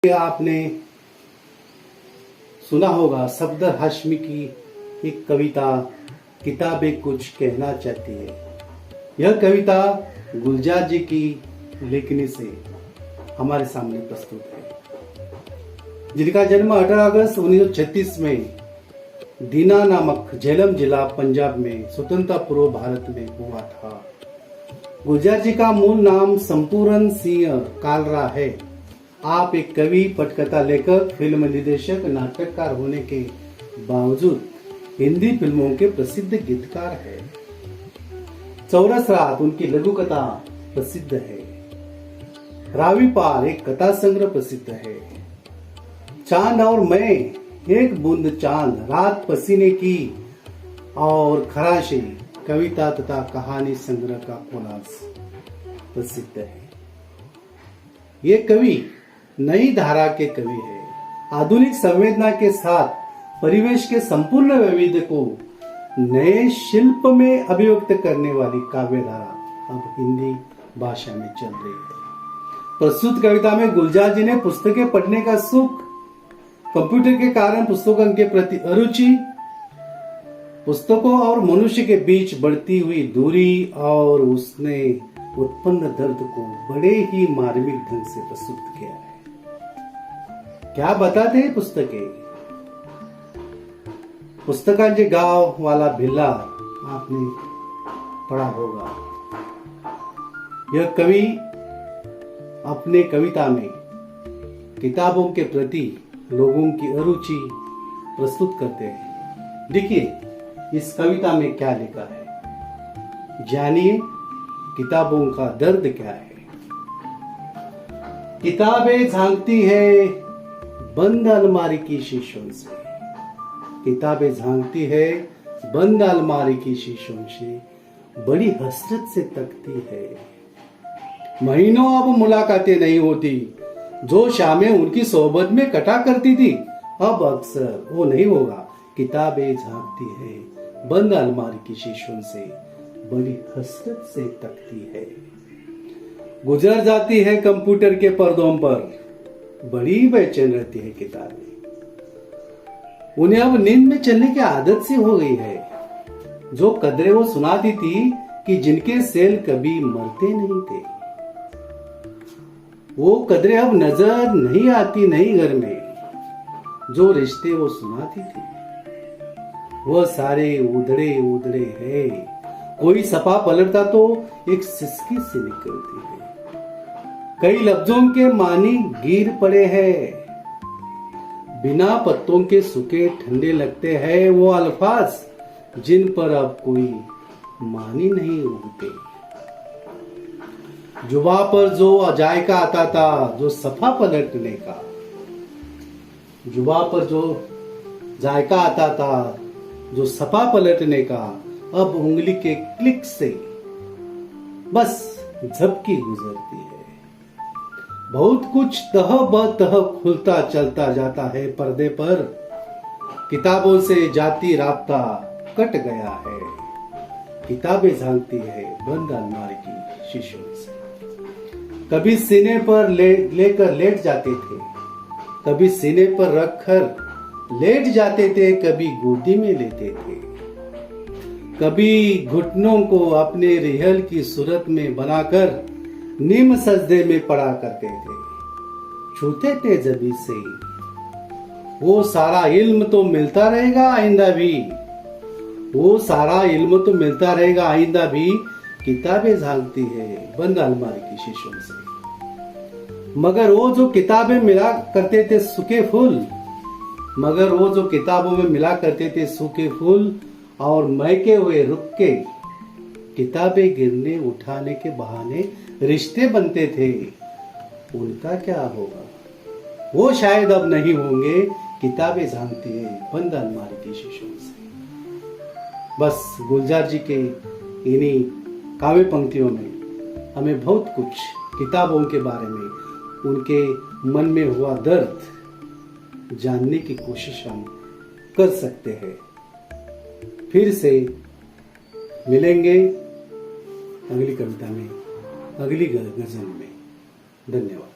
आपने सुना होगा सफदर हाशमी की एक कविता किताबें कुछ कहना चाहती है। यह कविता गुलजार जी की लेखनी से हमारे सामने प्रस्तुत है, जिनका जन्म 18 अगस्त 1936 में दीना नामक झेलम जिला पंजाब में स्वतंत्रता पूर्व भारत में हुआ था। गुलजार जी का मूल नाम संपूर्ण सिंह कालरा है। आप एक कवि, पटकथा लेखक, फिल्म निर्देशक, नाटककार होने के बावजूद हिंदी फिल्मों के प्रसिद्ध गीतकार हैं। चौरस रात उनकी लघु कथा प्रसिद्ध है। रावी पार एक कथा संग्रह प्रसिद्ध है। चांद और मैं, एक बूंद चांद, रात पसीने की और खराशे कविता तथा कहानी संग्रह का कोलाज प्रसिद्ध है। ये कवि नई धारा के कवि है। आधुनिक संवेदना के साथ परिवेश के संपूर्ण वैविध्य को नए शिल्प में अभिव्यक्त करने वाली काव्य धारा अब हिंदी भाषा में चल रही है। प्रस्तुत कविता में गुलजार जी ने पुस्तकें पढ़ने का सुख, कंप्यूटर के कारण पुस्तकों के प्रति अरुचि, पुस्तकों और मनुष्य के बीच बढ़ती हुई दूरी और उसने उत्पन्न दर्द को बड़े ही मार्मिक ढंग से प्रस्तुत किया है। क्या बताते हैं पुस्तकांचे गांव वाला भिल्ला आपने पढ़ा होगा। यह कवि अपने कविता में किताबों के प्रति लोगों की अरुचि प्रस्तुत करते हैं। देखिए इस कविता में क्या लिखा है, जानिए किताबों का दर्द क्या है। किताबें झांकती है बंद अलमारी की शीशों से, किताबें झांकती है बंद अलमारी की शीशों से, बड़ी हसरत से तकती है। महीनों अब मुलाकातें नहीं होती, जो शामें उनकी सोहबत में कटा करती थी अब अक्सर वो नहीं होगा। किताबें झांकती है बंद अलमारी की शीशों से, बड़ी हसरत से तकती है। गुजर जाती है कंप्यूटर के पर्दों पर, बड़ी बेचैन रहती है किताबें। उन्हें अब नींद में चलने की आदत सी हो गई है। जो कदरें वो सुनाती थी कि जिनके सेल कभी मरते नहीं थे, वो कदरें अब नजर नहीं आती नहीं घर में। जो रिश्ते वो सुनाती थी वो सारे उधड़े उधड़े है। कोई सपा पलटता तो एक सिसकी सी निकलती है। कई लफ्जों के मानी गिर पड़े हैं, बिना पत्तों के सूखे ठंडे लगते हैं वो अल्फाज जिन पर अब कोई मानी नहीं उगते। जुबा पर जो जायका आता था, जो सफा पलटने का, जुबा पर जो जायका आता था, जो सफा पलटने का, अब उंगली के क्लिक से बस झपकी गुजरती है। बहुत कुछ तह ब तह खुलता चलता जाता है पर्दे पर, किताबों से जाती राब्ता कट गया है। किताबें झांकती है बंद अलमारी की शीशों से। कभी सीने पर लेकर लेट जाते थे, कभी सीने पर रखकर लेट जाते थे, कभी गोदी में लेते थे, कभी घुटनों को अपने रिहल की सूरत में बनाकर निम सजदे में पड़ा करते थे, छूते थे जबी से। वो सारा इल्म तो मिलता रहेगा आइंदा भी, वो सारा इल्म तो मिलता रहेगा आइंदा भी। किताबें झांकती है बंद अलमारी की शीशों से। मगर वो जो किताबें मिला करते थे सूखे फूल, मगर वो जो किताबों में मिला करते थे सूखे फूल और महके हुए रुख के, किताबें गिरने उठाने के बहाने रिश्ते बनते थे, उनका क्या होगा? वो शायद अब नहीं होंगे। किताबें झांकती है बंद अलमारी की शीशों से। बस गुलजार जी के इन्हीं काव्य पंक्तियों में हमें बहुत कुछ किताबों के बारे में, उनके मन में हुआ दर्द जानने की कोशिश हम कर सकते हैं। फिर से मिलेंगे अगली कविता में, अगली गजल में। धन्यवाद।